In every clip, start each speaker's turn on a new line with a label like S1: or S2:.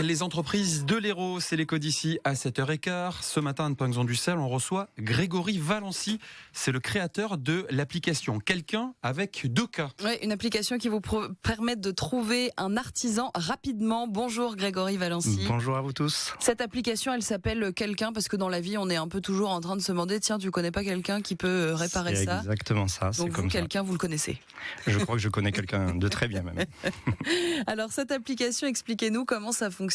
S1: Les entreprises de l'Hérault, c'est l'écho d'ici à 7h15. Ce matin, à Nepenxon-Dussel, on reçoit Grégory Valency. C'est le créateur de l'application Quelqu'un avec 2K.
S2: Oui, une application qui vous permet de trouver un artisan rapidement. Bonjour Grégory Valency.
S3: Bonjour à vous tous.
S2: Cette application, elle s'appelle Quelqu'un parce que dans la vie, on est un peu toujours en train de se demander, tiens, tu connais pas quelqu'un qui peut réparer ça?
S3: Exactement ça.
S2: Donc vous, quelqu'un, vous le connaissez?
S3: Je crois que je connais quelqu'un de très bien même.
S2: Alors cette application, expliquez-nous comment ça fonctionne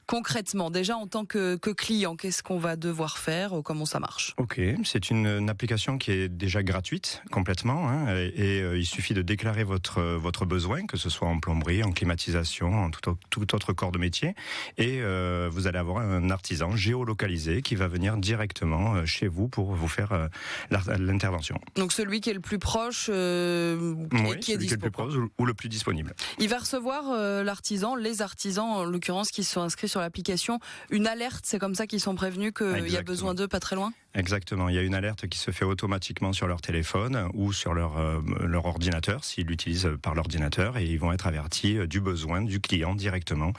S2: concrètement. Déjà en tant que client, qu'est-ce qu'on va devoir faire? Comment ça marche?
S3: Ok, c'est une application qui est déjà gratuite complètement et il suffit de déclarer votre besoin, que ce soit en plomberie, en climatisation, en tout autre corps de métier, et vous allez avoir un artisan géolocalisé qui va venir directement chez vous pour vous faire l'intervention.
S2: Donc celui qui est le plus proche, qui est
S3: le plus proche ou le plus disponible.
S2: Il va recevoir l'artisan, les artisans en l'occurrence qui sont inscrits sur l'application, une alerte, c'est comme ça qu'ils sont prévenus qu'il y a besoin d'eux pas très loin?
S3: Exactement, il y a une alerte qui se fait automatiquement sur leur téléphone ou sur leur ordinateur, s'ils l'utilisent par l'ordinateur, et ils vont être avertis du besoin du client directement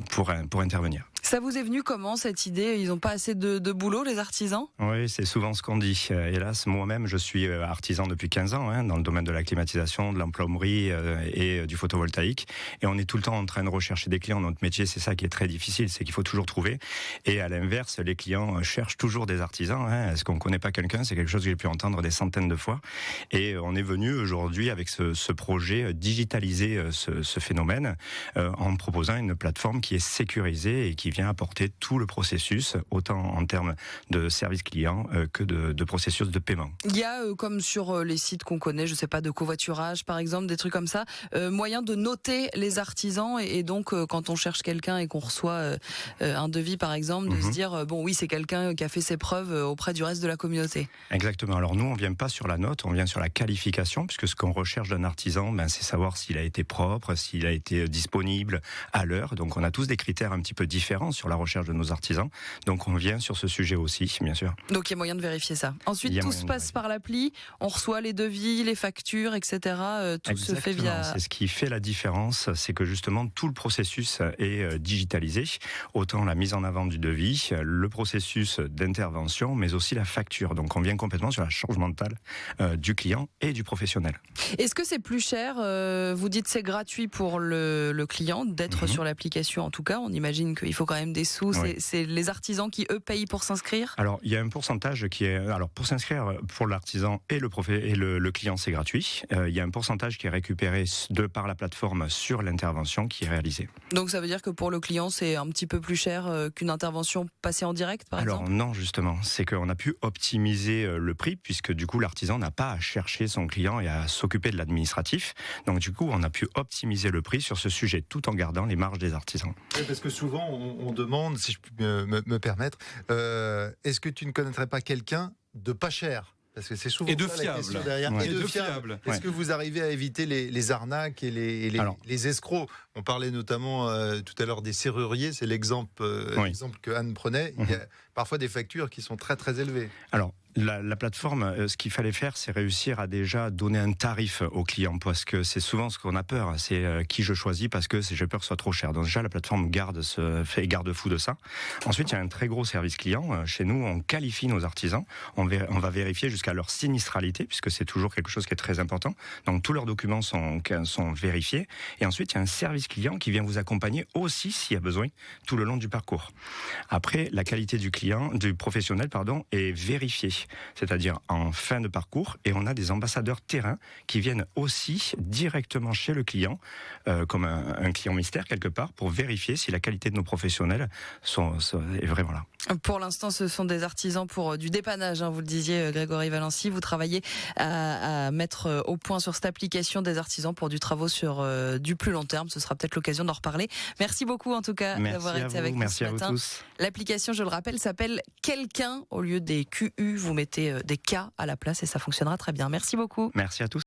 S3: pour intervenir.
S2: Ça vous est venu comment cette idée? Ils n'ont pas assez de boulot, les artisans?
S3: Oui, c'est souvent ce qu'on dit. Hélas, moi-même, je suis artisan depuis 15 ans dans le domaine de la climatisation, de la plomberie et du photovoltaïque. Et on est tout le temps en train de rechercher des clients. Notre métier, c'est ça qui est très difficile, c'est qu'il faut toujours trouver. Et à l'inverse, les clients cherchent toujours des artisans. Est-ce qu'on ne connaît pas quelqu'un? C'est quelque chose que j'ai pu entendre des centaines de fois. Et on est venu aujourd'hui avec ce projet digitaliser ce phénomène en proposant une plateforme qui est sécurisée et qui vient apporter tout le processus, autant en termes de service client que de processus de paiement.
S2: Il y a, comme sur les sites qu'on connaît, je sais pas, de covoiturage par exemple, des trucs comme ça, moyen de noter les artisans et donc quand on cherche quelqu'un et qu'on reçoit un devis par exemple, de se dire, bon oui, c'est quelqu'un qui a fait ses preuves auprès du reste de la communauté.
S3: Exactement. Alors nous, on vient pas sur la note, on vient sur la qualification, puisque ce qu'on recherche d'un artisan, c'est savoir s'il a été propre, s'il a été disponible à l'heure. Donc on a tous des critères un petit peu différents sur la recherche de nos artisans. Donc on vient sur ce sujet aussi, bien sûr.
S2: Donc il y a moyen de vérifier ça. Ensuite, tout se passe par l'appli, on reçoit les devis, les factures, etc. Tout se fait via...
S3: C'est ce qui fait la différence, c'est que justement tout le processus est digitalisé. Autant la mise en avant du devis, le processus d'intervention, mais aussi la facture. Donc on vient complètement sur la charge mentale du client et du professionnel.
S2: Est-ce que c'est plus cher? Vous dites c'est gratuit pour le client d'être sur l'application en tout cas. On imagine qu'il faut quand même des sous. Oui. C'est les artisans qui eux payent pour s'inscrire? Alors
S3: il y a un pourcentage qui est... Alors pour s'inscrire pour l'artisan et le client c'est gratuit. Il y a un pourcentage qui est récupéré par la plateforme sur l'intervention qui est réalisée.
S2: Donc ça veut dire que pour le client c'est un petit peu plus cher qu'une intervention passée en direct par exemple?
S3: Alors non justement, c'est qu'on a pu optimiser le prix puisque du coup l'artisan n'a pas à chercher son client et à s'occuper de l'administratif. Donc du coup on a pu optimiser le prix sur ce sujet tout en gardant les marges des artisans.
S4: Oui, parce que souvent on demande, si je puis me permettre, est-ce que tu ne connaîtrais pas quelqu'un de pas cher? Parce que c'est souvent
S1: et de
S4: ça,
S1: fiable.
S4: la question derrière.
S1: Ouais. Et de fiable.
S4: Est-ce que vous arrivez à éviter les arnaques et les escrocs? On parlait notamment tout à l'heure des serruriers, c'est l'exemple que Anne prenait. Il y a parfois des factures qui sont très très élevées.
S3: Alors, la plateforme, ce qu'il fallait faire, c'est réussir à déjà donner un tarif au client, parce que c'est souvent ce qu'on a peur, c'est qui je choisis parce que j'ai peur que ce soit trop cher. Donc déjà, la plateforme fait garde-fou de ça. Ensuite, il y a un très gros service client. Chez nous, on qualifie nos artisans, on va vérifier jusqu'à leur sinistralité, puisque c'est toujours quelque chose qui est très important. Donc tous leurs documents sont vérifiés. Et ensuite, il y a un service client qui vient vous accompagner aussi, s'il y a besoin, tout le long du parcours. Après, la qualité du professionnel, est vérifiée. C'est-à-dire en fin de parcours, et on a des ambassadeurs terrain qui viennent aussi directement chez le client, comme un client mystère quelque part, pour vérifier si la qualité de nos professionnels est vraiment là.
S2: Pour l'instant, ce sont des artisans pour du dépannage, vous le disiez Grégory Valency. Vous travaillez à mettre au point sur cette application des artisans pour du travaux sur du plus long terme. Ce sera peut-être l'occasion d'en reparler. Merci beaucoup en tout cas d'avoir été avec nous ce matin. L'application, je le rappelle, s'appelle Quelqu'un. Au lieu des QU, vous mettez des K à la place et ça fonctionnera très bien. Merci beaucoup.
S3: Merci à tous.